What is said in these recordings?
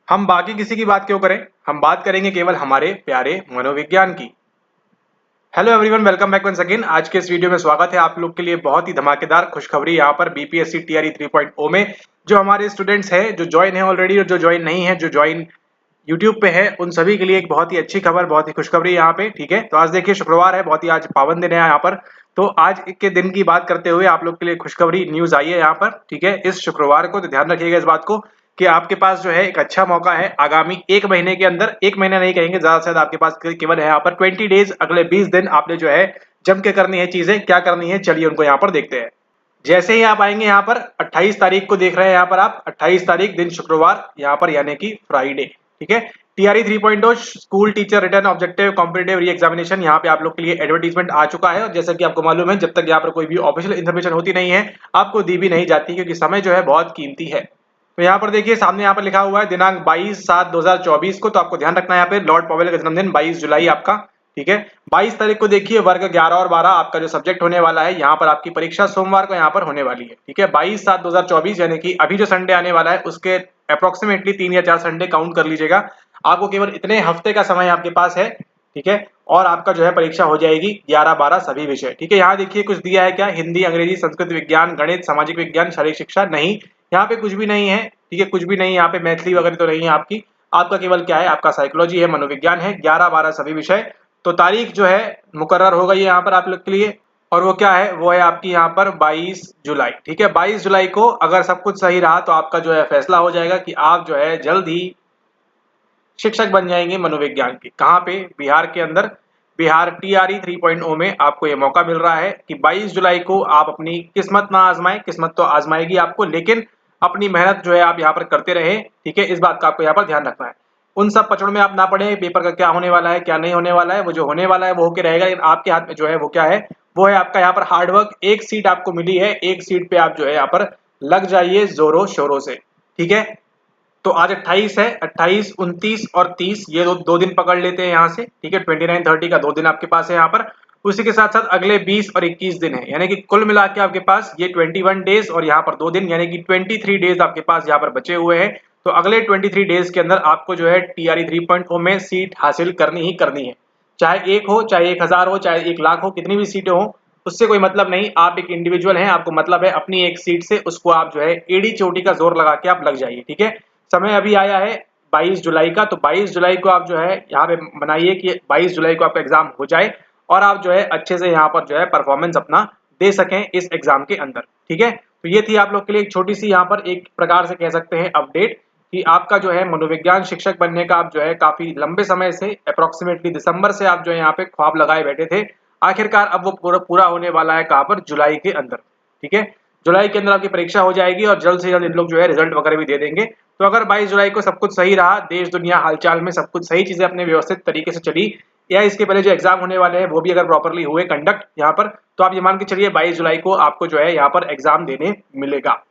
हम बाकी किसी की बात क्यों करें, हम बात करेंगे केवल हमारे प्यारे मनोविज्ञान की। Hello everyone, welcome back once again. आज के इस वीडियो में स्वागत है आप लोग के लिए। बहुत ही धमाकेदार खुशखबरी यहाँ पर बीपीएससी टीआरई 3.0 में जो हमारे स्टूडेंट्स हैं, जो ज्वाइन है ऑलरेडी और जो ज्वाइन नहीं है, जो ज्वाइन यूट्यूब पे है, उन सभी के लिए एक बहुत ही अच्छी खबर, बहुत ही खुशखबरी यहाँ पे। ठीक है, तो आज देखिए शुक्रवार है, बहुत ही आज पावन दिन है यहाँ पर। तो आज के दिन की बात करते हुए आप लोग के लिए खुशखबरी न्यूज आई है यहाँ पर। ठीक है, इस शुक्रवार को, तो ध्यान रखिएगा इस बात को कि आपके पास जो है एक अच्छा मौका है आगामी एक महीने के अंदर। एक महीना नहीं कहेंगे, ज्यादा से ज्यादा आपके पास केवल है यहाँ पर 20 डेज, अगले 20 दिन आपने जो है जम के करनी है चीजें। क्या करनी है, चलिए उनको यहाँ पर देखते हैं। जैसे ही आप आएंगे यहाँ पर 28 तारीख को देख रहे हैं यहाँ पर आप, 28 तारीख दिन शुक्रवार यहाँ पर, यानी कि फ्राइडे। ठीक है, TRE 3.0 school teacher return objective competitive re examination, यहाँ पे आप लोग के लिए एडवर्टीजमेंट आ चुका है। और जैसा कि आपको मालूम है, जब तक यहाँ पर कोई भी ऑफिशियल इन्फॉर्मेशन होती नहीं है, आपको दी भी नहीं जाती, क्योंकि समय जो है बहुत कीमती है। तो यहाँ पर देखिए सामने यहाँ पर लिखा हुआ है दिनांक 22/7/2024 को। तो आपको ध्यान रखना है यहाँ पे लॉर्ड पॉवेल का जन्मदिन 22 जुलाई आपका। ठीक है, 22 तारीख को देखिए वर्ग 11 और 12 आपका जो सब्जेक्ट होने वाला है, यहाँ पर आपकी परीक्षा सोमवार को यहाँ पर होने वाली है। ठीक है, 22/7/2024, यानी कि अभी जो संडे आने वाला है उसके अप्रोक्सीमेटली 3 या 4 संडे काउंट कर लीजिएगा। आपको केवल इतने हफ्ते का समय आपके पास है। ठीक है, और आपका जो है परीक्षा हो जाएगी 11-12 सभी विषय। ठीक है, यहाँ देखिए कुछ दिया है क्या, हिंदी, अंग्रेजी, संस्कृत, विज्ञान, गणित, सामाजिक विज्ञान, शारीरिक शिक्षा, नहीं, यहाँ पे कुछ भी नहीं है। ठीक है, कुछ भी नहीं, यहाँ पे मैथिली वगैरह तो नहीं है आपकी। आपका केवल क्या है, आपका साइकोलॉजी है, मनोविज्ञान है, 11-12 सभी विषय। तो तारीख जो है मुकर्रर हो गई है यहाँ पर आप लोग के लिए, और वो क्या है, वो है आपकी यहाँ पर 22 जुलाई। ठीक है, 22 जुलाई को अगर सब कुछ सही रहा तो आपका जो है फैसला हो जाएगा कि आप जो है जल्द ही शिक्षक बन जाएंगे मनोविज्ञान के। कहाँ पे, बिहार के अंदर। बिहार टीआरई 3.0 में आपको ये मौका मिल रहा है कि 22 जुलाई को आप अपनी किस्मत ना आजमाएं, किस्मत तो आजमाएगी आपको, लेकिन अपनी मेहनत जो है आप यहाँ पर करते रहे। ठीक है, इस बात का आपको यहाँ पर ध्यान रखना है। उन सब पचड़ों में आप ना पड़े, पेपर का क्या होने वाला है क्या नहीं होने वाला है, वो जो होने वाला है वो होके रहेगा, लेकिन आपके हाथ में जो है वो क्या है, वो है आपका यहाँ पर हार्डवर्क। एक सीट आपको मिली है, एक सीट पे आप जो है यहाँ पर लग जाइए जोरों शोरों से। ठीक है, तो आज 28 है, 28, 29 और 30, ये दो दिन पकड़ लेते हैं यहाँ से। ठीक है, 29, 30 का 2 दिन आपके पास है यहाँ पर। उसी के साथ साथ अगले 20 और 21 दिन है, यानी कि कुल मिला के आपके पास ये 21 डेज और यहाँ पर 2 दिन, यानी कि 23 डेज आपके पास यहाँ पर बचे हुए हैं। तो अगले 23 डेज के अंदर आपको जो है टीआरई 3.0 में सीट हासिल करनी ही करनी है। चाहे एक हो, चाहे 1000 हो, चाहे 1 लाख हो, कितनी भी सीटें हो, उससे कोई मतलब नहीं। आप एक इंडिविजुअल हैं, आपको मतलब है अपनी एक सीट से, उसको आप जो है एड़ी चोटी का जोर लगा के आप लग जाइए। ठीक है, समय अभी आया है 22 जुलाई का, तो 22 जुलाई को आप जो है यहाँ पे बनाइए कि 22 जुलाई को आपका एग्जाम हो जाए और आप जो है अच्छे से यहाँ पर जो है परफॉर्मेंस अपना दे सकें इस एग्जाम के अंदर। ठीक है, तो ये थी आप लोग के लिए एक छोटी सी यहाँ पर एक प्रकार से कह सकते हैं अपडेट कि आपका जो है मनोविज्ञान शिक्षक बनने का आप जो है काफी लंबे समय से, अप्रोक्सीमेटली दिसंबर से आप जो है यहाँ पे ख्वाब लगाए बैठे थे, आखिरकार अब वो पूरा होने वाला है। कहाँ पर, जुलाई के अंदर। ठीक है, जुलाई के अंदर आपकी परीक्षा हो जाएगी और जल्द से जल्द इन लोग जो है रिजल्ट वगैरह भी दे देंगे। तो अगर 22 जुलाई को सब कुछ सही रहा, देश दुनिया हालचाल में सब कुछ सही चीजें अपने व्यवस्थित तरीके से चली, या इसके पहले जो एग्जाम होने वाले हैं वो भी अगर प्रॉपरली हुए कंडक्ट यहाँ पर, तो आप ये मान के चलिए 22 जुलाई को आपको जो है यहाँ पर एग्जाम देने मिलेगा।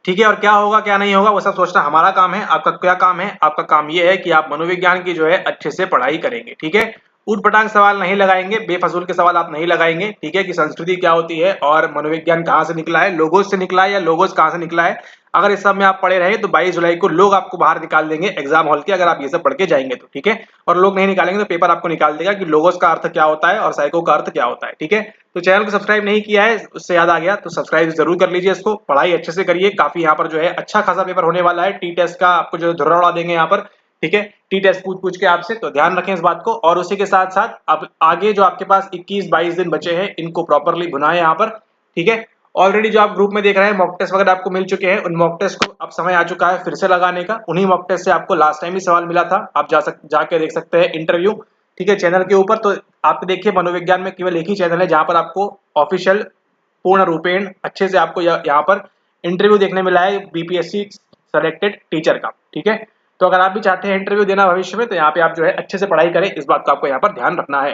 ठीक है, और क्या होगा क्या नहीं होगा वो सब सोचना हमारा काम है। आपका क्या काम है, आपका काम ये है कि आप मनोविज्ञान की जो है अच्छे से पढ़ाई करेंगे। ठीक है, ऊट पटांग सवाल नहीं लगाएंगे, बेफजूल के सवाल आप नहीं लगाएंगे। ठीक है, कि संस्कृति क्या होती है और मनोविज्ञान कहाँ से निकला है, लोगोस से निकला है या लोगोस कहाँ से निकला है, अगर इस सब में आप पढ़े रहे तो 22 जुलाई को लोग आपको बाहर निकाल देंगे एग्जाम हॉल के, अगर आप ये सब पढ़ के जाएंगे तो। ठीक है, और लोग नहीं निकालेंगे तो पेपर आपको निकाल देगा कि लोगोस का अर्थ क्या होता है और साइको का अर्थ क्या होता है। ठीक है, तो चैनल को सब्सक्राइब नहीं किया है, उससे याद आ गया, तो सब्सक्राइब जरूर कर लीजिए इसको। पढ़ाई अच्छे से करिए, काफी यहाँ पर जो है अच्छा खासा पेपर होने वाला है। टी टेस्ट का आपको जो धुर्रा उड़ा देंगे यहाँ पर। ठीक है, टी टेस्ट पूछ के आपसे, तो ध्यान रखें इस बात को। और उसी के साथ साथ अब आगे जो आपके पास 21-22 दिन बचे हैं, इनको प्रॉपरली भुनाएं यहाँ पर। ठीक है, ऑलरेडी जो आप ग्रुप में देख रहे हैं मॉक टेस्ट वगैरह आपको मिल चुके हैं, उन मॉक टेस्ट को अब समय आ चुका है फिर से लगाने का। उन्हीं मॉक टेस्ट से आपको लास्ट टाइम ही सवाल मिला था, आप जाके देख सकते हैं इंटरव्यू। ठीक है, चैनल के ऊपर। तो आप देखिए मनोविज्ञान में केवल एक ही चैनल है जहां पर आपको ऑफिशियल पूर्ण रूपेण अच्छे से आपको यहाँ पर इंटरव्यू देखने मिला है बीपीएससी सेलेक्टेड टीचर का। ठीक है, तो अगर आप भी चाहते हैं इंटरव्यू देना भविष्य में, तो यहाँ पे आप जो है अच्छे से पढ़ाई करें, इस बात का आपको यहाँ पर ध्यान रखना है।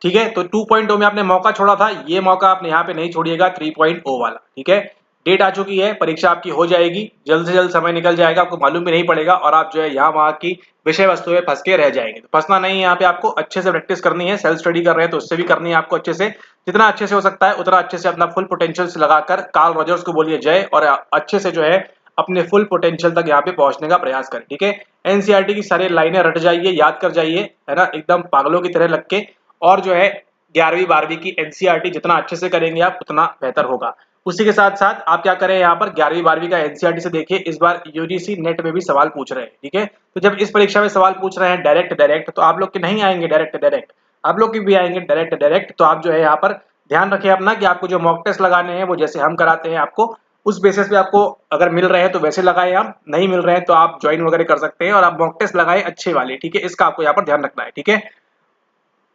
ठीक है, तो 2.0 में आपने मौका छोड़ा था, ये मौका आपने यहाँ पे नहीं छोड़िएगा 3.0 वाला। ठीक है, डेट आ चुकी है, परीक्षा आपकी हो जाएगी, जल्द से जल्द समय निकल जाएगा, आपको मालूम भी नहीं पड़ेगा और आप जो है यहाँ वहाँ की विषय वस्तु में फंस के रह जाएंगे। तो फंसना नहीं है, यहाँ पे आपको अच्छे से प्रैक्टिस करनी है। सेल्फ स्टडी कर रहे हैं तो उससे भी करनी है आपको अच्छे से, जितना अच्छे से हो सकता है उतना अच्छे से अपना फुल पोटेंशियल से लगाकर कार्ल रॉजर्स को बोलिए जय, और अच्छे से जो है अपने फुल पोटेंशियल तक यहाँ पे पहुंचने का प्रयास करें। ठीक है, एनसीईआरटी की सारी लाइनें रट जाइए, याद कर जाइए, है ना, एकदम पागलों की तरह लग के। और जो है 11वीं 12वीं की एनसीईआरटी जितना अच्छे से करेंगे आप उतना बेहतर होगा। उसी के साथ साथ आप क्या करें, यहाँ पर 11वीं 12वीं का एनसीईआरटी से देखिए, इस बार यूजीसी नेट में भी सवाल पूछ रहे हैं। ठीक है, तो जब इस परीक्षा में सवाल पूछ रहे हैं डायरेक्ट तो आप लोग के नहीं आएंगे डायरेक्ट, आप लोग की भी आएंगे डायरेक्ट। तो आप जो है यहाँ पर ध्यान रखिए अपना कि आपको जो मॉक टेस्ट लगाने हैं वो जैसे हम कराते हैं आपको, उस बेसिस पे आपको अगर मिल रहे हैं तो वैसे लगाए, आप नहीं मिल रहे हैं तो आप ज्वाइन वगैरह कर सकते हैं और आप मॉक टेस्ट लगाए अच्छे वाले। ठीक है, इसका आपको यहाँ पर ध्यान रखना है। ठीक है,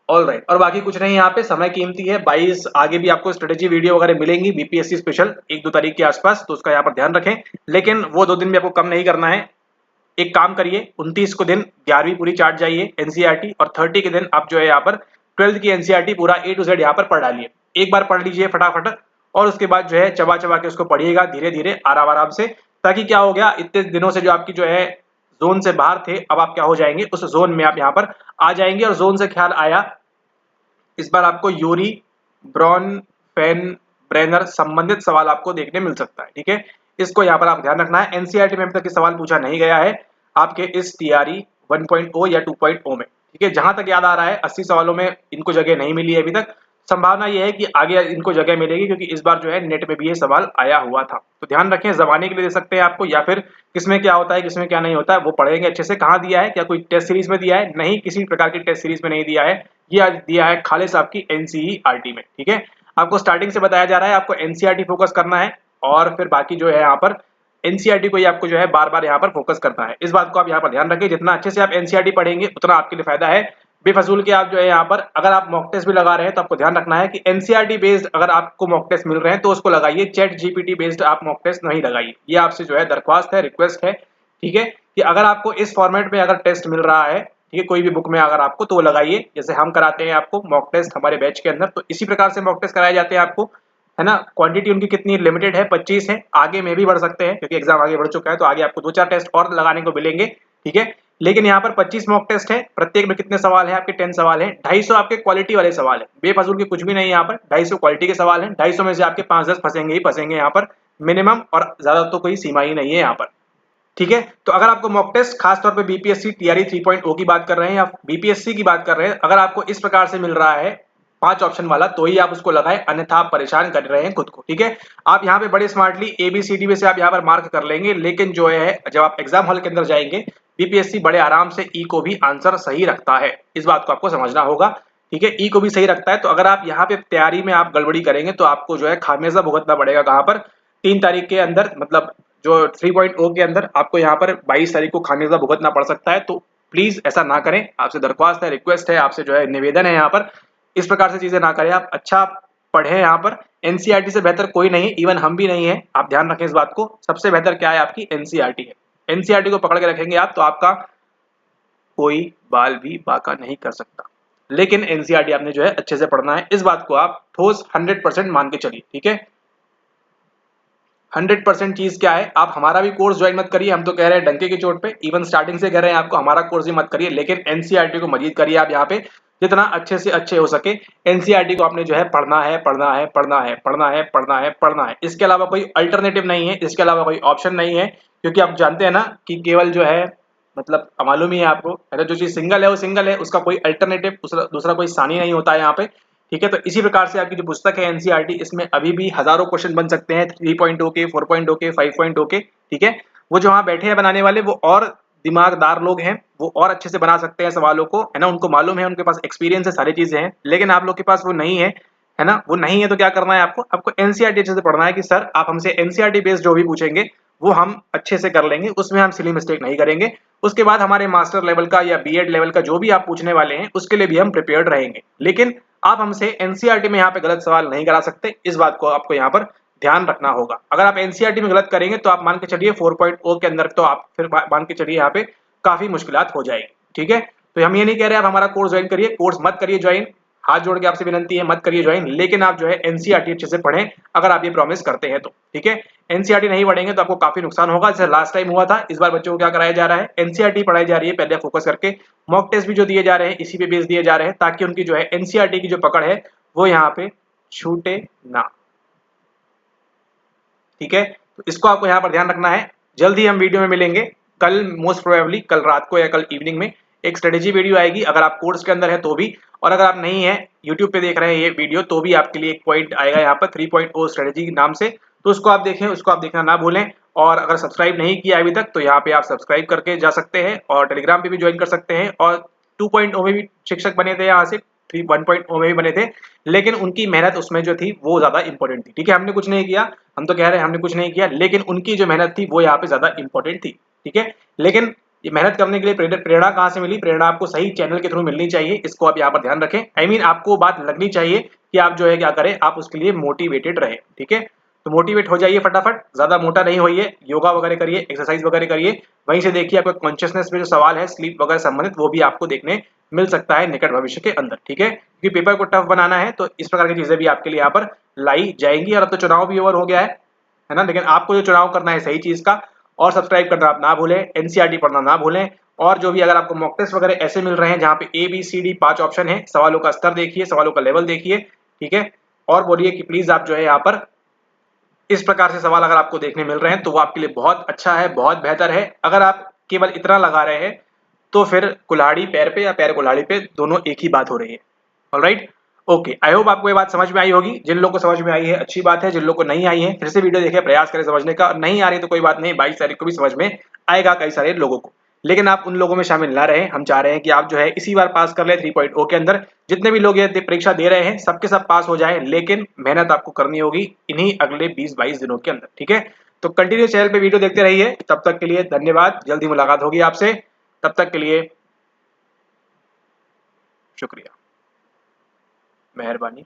ऑल राइट, और बाकी कुछ नहीं, यहाँ पे समय कीमती है। 22 आगे भी आपको स्ट्रेटेजी वीडियो वगैरह मिलेंगी बीपीएससी स्पेशल 1-2 तारीख के आसपास, तो उसका यहाँ पर ध्यान रखें। लेकिन वो 2 दिन भी आपको कम नहीं करना है। एक काम करिए, 29 को दिन 11वीं पूरी चाट जाइए एनसीईआरटी, और 30 के दिन आप जो है यहाँ पर 12th की एनसीईआरटी पूरा A to Z यहाँ पर पढ़ डालिए। एक बार पढ़ लीजिए फटाफट, और उसके बाद जो है चबा चबा के उसको पढ़िएगा धीरे धीरे, आराम आराम से। ताकि क्या हो गया, इतने दिनों से जो आपकी जो है जोन से बाहर थे, अब आप क्या हो जाएंगे, उस जोन में आप यहाँ पर आ जाएंगे। और जोन से ख्याल आया, इस बार आपको यूरी, ब्रॉन, फेन, ब्रेनर संबंधित सवाल आपको देखने मिल सकता है। ठीक है, इसको यहाँ पर आप ध्यान रखना है। एनसीईआरटी में अभी तक सवाल पूछा नहीं गया है आपके इस टीआरई 1.0 या 2.0 में। ठीक है, जहां तक याद आ रहा है 80 सवालों में इनको जगह नहीं मिली है अभी तक। संभावना यह है कि आगे इनको जगह मिलेगी, क्योंकि इस बार जो है नेट में भी ये सवाल आया हुआ था। तो ध्यान रखें, जमाने के लिए दे सकते हैं आपको, या फिर किसमें क्या होता है किसमें क्या नहीं होता है वो पढ़ेंगे अच्छे से। कहाँ दिया है, क्या कोई टेस्ट सीरीज में दिया है? नहीं, किसी प्रकार की टेस्ट सीरीज में नहीं दिया है, ये दिया है खालिस आपकी एनसीईआरटी में। ठीक है, आपको स्टार्टिंग से बताया जा रहा है आपको एनसीईआरटी फोकस करना है, और फिर बाकी जो है यहाँ पर एनसीईआरटी को ही आपको जो है बार बार यहाँ पर फोकस करना है। इस बात को आप यहाँ पर ध्यान रखें, जितना अच्छे से आप एनसीईआरटी पढ़ेंगे उतना आपके लिए फायदा है। बेफजूल के आप जो है यहाँ पर अगर आप मॉक टेस्ट भी लगा रहे हैं तो आपको ध्यान रखना है कि एनसीईआरटी बेस्ड अगर आपको मॉक टेस्ट मिल रहे हैं तो उसको लगाइए, चैट जीपीटी बेस्ड आप मॉक टेस्ट नहीं लगाइए। ये आपसे जो है दरख्वास्त है, रिक्वेस्ट है। ठीक है, कि अगर आपको इस फॉर्मेट में अगर टेस्ट मिल रहा है, ठीक है, कोई भी बुक में अगर आपको, तो वो लगाइए। जैसे हम कराते हैं आपको मॉक टेस्ट हमारे बैच के अंदर, तो इसी प्रकार से मॉक टेस्ट कराए जाते हैं आपको, है ना। क्वांटिटी उनकी कितनी लिमिटेड है, 25 है, आगे में भी बढ़ सकते हैं क्योंकि एग्जाम आगे बढ़ चुका है, तो आगे आपको 2-4 टेस्ट और लगाने को मिलेंगे। ठीक है, लेकिन यहाँ पर 25 मॉक टेस्ट है, प्रत्येक में कितने सवाल है आपके? 10 सवाल है। 250 आपके क्वालिटी वाले सवाल है, बेफजूल के कुछ भी नहीं है यहाँ पर। 250 क्वालिटी के सवाल है, 250 में से आपके 5-10 फंसेंगे ही फंसेंगे यहाँ पर मिनिमम, और ज्यादा तो कोई सीमा ही नहीं है यहाँ पर। ठीक है, तो अगर आपको मॉक टेस्ट खासतौर पे बीपीएससी टीआरई 3.0 की बात कर रहे हैं या बीपीएससी की बात कर रहे हैं, अगर आपको इस प्रकार से मिल रहा है 5 ऑप्शन वाला, तो ही आप उसको लगाएं, अन्यथा आप परेशान कर रहे हैं खुद को। ठीक है, आप यहाँ पे बड़े स्मार्टली ABCD में से आप यहाँ पर मार्क कर लेंगे, लेकिन जो है जब आप एग्जाम हॉल के अंदर जाएंगे, बीपीएससी बड़े आराम से ई को भी आंसर सही रखता है, इस बात को आपको समझना होगा। ठीक है, ई को भी सही रखता है, तो अगर आप यहाँ पे तैयारी में आप गड़बड़ी करेंगे तो आपको जो है खामियाजा भुगतना पड़ेगा। कहाँ पर? 3 तारीख के अंदर, मतलब जो 3.0 के अंदर आपको यहाँ पर 22 तारीख को खामियाजा भुगतना पड़ सकता है। तो प्लीज ऐसा ना करें, आपसे दरख्वास्त है, रिक्वेस्ट है, आपसे जो है निवेदन है, यहाँ पर इस प्रकार से चीजें ना करें। आप अच्छा पढ़े, यहाँ पर एनसीईआरटी से बेहतर कोई नहीं, इवन हम भी नहीं है, आप ध्यान रखें इस बात को। सबसे बेहतर क्या है? आपकी एनसीईआरटी है। एनसीईआरटी को पकड़ के रखेंगे आप तो आपका कोई बाल भी बाका नहीं कर सकता। लेकिन एनसीईआरटी आपने जो है अच्छे से पढ़ना है, इस बात को आप ठोस 100% मान के चलिए। ठीक है, 100% चीज क्या है, आप हमारा भी कोर्स ज्वाइन मत करिए, हम तो कह रहे हैं डंके की चोट पे, इवन स्टार्टिंग से कह रहे हैं आपको हमारा कोर्स ही मत करिए, लेकिन एनसीईआरटी को मजीद करिए आप यहाँ पे जितना अच्छे से अच्छे हो सके। एनसीईआरटी को आपने जो है पढ़ना है, पढ़ना है, पढ़ना है, पढ़ना है, पढ़ना है, पढ़ना है। इसके अलावा कोई अल्टरनेटिव नहीं है, इसके अलावा कोई ऑप्शन नहीं है, क्योंकि आप जानते हैं ना कि केवल जो है, मतलब मालूम ही है आपको, है ना, जो चीज सिंगल है वो सिंगल है, उसका कोई अल्टरनेटिव दूसरा कोई सानी नहीं होता है यहाँ पे। ठीक है, तो इसी प्रकार से आपकी जो पुस्तक है एनसीईआरटी, इसमें अभी भी हजारों क्वेश्चन बन सकते हैं 3.0 के, 4.0 के, 5.0 के। ठीक है, वो जो वहां बैठे हैं बनाने वाले, वो और दिमागदार लोग हैं, वो और अच्छे से बना सकते हैं सवालों को, है ना, उनको मालूम है, उनके पास एक्सपीरियंस है, सारी चीजें हैं। लेकिन आप लोग के पास वो नहीं है ना, वो नहीं है, तो क्या करना है आपको एनसीईआरटी अच्छे से पढ़ना है कि सर आप हमसे एनसीईआरटी बेस्ड जो भी पूछेंगे वो हम अच्छे से कर लेंगे, उसमें हम सिली मिस्टेक नहीं करेंगे। उसके बाद हमारे मास्टर लेवल का या बीएड लेवल का जो भी आप पूछने वाले हैं उसके लिए भी हम प्रिपेयर्ड रहेंगे, लेकिन आप हमसे एनसीईआरटी में यहाँ पे गलत सवाल नहीं करा सकते। इस बात को आपको यहाँ पर ध्यान रखना होगा। अगर आप एनसीईआरटी में गलत करेंगे तो आप मान के चलिए 4.0 के अंदर, तो आप फिर मान के चलिए यहाँ पे काफी मुश्किलात हो जाएगी। ठीक है, तो हम ये नहीं कह रहे आप हमारा कोर्स ज्वाइन करिए, कोर्स मत करिए ज्वाइन, हाथ जोड़ के आपसे विनंती है, मत करिए ज्वाइन, लेकिन आप जो है एनसीईआरटी अच्छे से पढ़ें अगर आप ये प्रॉमिस करते हैं तो। ठीक है, एनसीईआरटी नहीं पढ़ेंगे तो आपको काफी नुकसान होगा, जैसे लास्ट टाइम हुआ था। इस बार बच्चों को क्या कराया जा रहा है? एनसीईआरटी पढ़ाई जा रही है पहले फोकस करके, मॉक टेस्ट भी जो दिए जा रहे हैं इसी पे बेस दिए जा रहे हैं, ताकि उनकी जो है एनसीईआरटी की जो पकड़ है वो यहाँ पे छूटे ना। ठीक है, तो इसको आपको यहाँ पर ध्यान रखना है। जल्द ही हम वीडियो में मिलेंगे। कल मोस्ट प्रोबेबली कल रात को या कल इवनिंग में एक स्ट्रेटेजी वीडियो आएगी, अगर आप कोर्स के अंदर है तो भी, और अगर आप नहीं है यूट्यूब पे देख रहे हैं ये वीडियो तो भी आपके लिए एक पॉइंट आएगा यहाँ पर 3.0 स्ट्रेटेजी नाम से, तो उसको आप देखें, उसको आप देखना ना भूलें। और अगर सब्सक्राइब नहीं किया अभी तक तो यहाँ पे आप सब्सक्राइब करके जा सकते हैं और टेलीग्राम पे भी ज्वाइन कर सकते हैं। और 2.0 में भी शिक्षक बने थे यहाँ से, 1.0 में भी बने थे, लेकिन उनकी मेहनत उसमें जो थी वो ज्यादा इंपॉर्टेंट थी। ठीक है, हमने कुछ नहीं किया, हम तो कह रहे हैं हमने कुछ नहीं किया, लेकिन उनकी जो मेहनत थी वो यहाँ पे ज्यादा इंपॉर्टेंट थी। ठीक है, लेकिन ये मेहनत करने के लिए प्रेरणा कहाँ से मिली? प्रेरणा आपको सही चैनल के थ्रू मिलनी चाहिए, इसको आप यहाँ पर ध्यान रखें। I mean, आपको बात लगनी चाहिए कि आप जो है क्या करें, आप उसके लिए मोटिवेटेड रहे। ठीक है, तो मोटिवेट हो जाइए फटाफट, ज्यादा मोटा नहीं होइए, योगा वगैरह करिए, एक्सरसाइज वगैरह करिए। वहीं से देखिए आपका कॉन्शियसनेस में जो सवाल है स्लीप वगैरह संबंधित वो भी आपको देखने मिल सकता है निकट भविष्य के अंदर। ठीक है, क्योंकि पेपर को टफ बनाना है तो इस प्रकार की चीजें भी आपके लिए यहाँ पर लाई जाएंगी। और अब तो चुनाव भी ओवर हो गया है ना, लेकिन आपको जो चुनाव करना है सही चीज का। और सब्सक्राइब करना आप ना भूलें, एनसीईआरटी पढ़ना ना भूलें। और जो भी अगर आपको मॉक टेस्ट वगैरह ऐसे मिल रहे हैं जहाँ पे ABCD 5 ऑप्शन है, सवालों का स्तर देखिए, सवालों का लेवल देखिए। ठीक है, और बोलिए कि प्लीज आप जो है यहाँ पर इस प्रकार से सवाल अगर आपको देखने मिल रहे हैं तो वो आपके लिए बहुत अच्छा है, बहुत बेहतर है। अगर आप केवल इतना लगा रहे हैं तो फिर कुल्हाड़ी पैर पे या पैर कुल्हाड़ी पे दोनों एक ही बात हो रही है। ऑलराइट, ओके, आई होप आपको ये बात समझ में आई होगी। जिन लोगों को समझ में आई है अच्छी बात है, जिन लोगों को नहीं आई है फिर से वीडियो देखें, प्रयास करें समझने का। नहीं आ रही तो कोई बात नहीं, 22 तारीख को भी समझ में आएगा कई सारे लोगों को, लेकिन आप उन लोगों में शामिल ना रहे। हम चाह रहे हैं कि आप जो है इसी बार पास कर ले 3.0 के अंदर। जितने भी लोग ये परीक्षा दे रहे हैं सबके सब पास हो जाए, लेकिन मेहनत आपको करनी होगी इन्हीं अगले 20-22 दिनों के अंदर। ठीक है, तो कंटिन्यू चैनल पे वीडियो देखते रहिए। तब तक के लिए धन्यवाद, जल्दी मुलाकात होगी आपसे, तब तक के लिए शुक्रिया, मेहरबानी।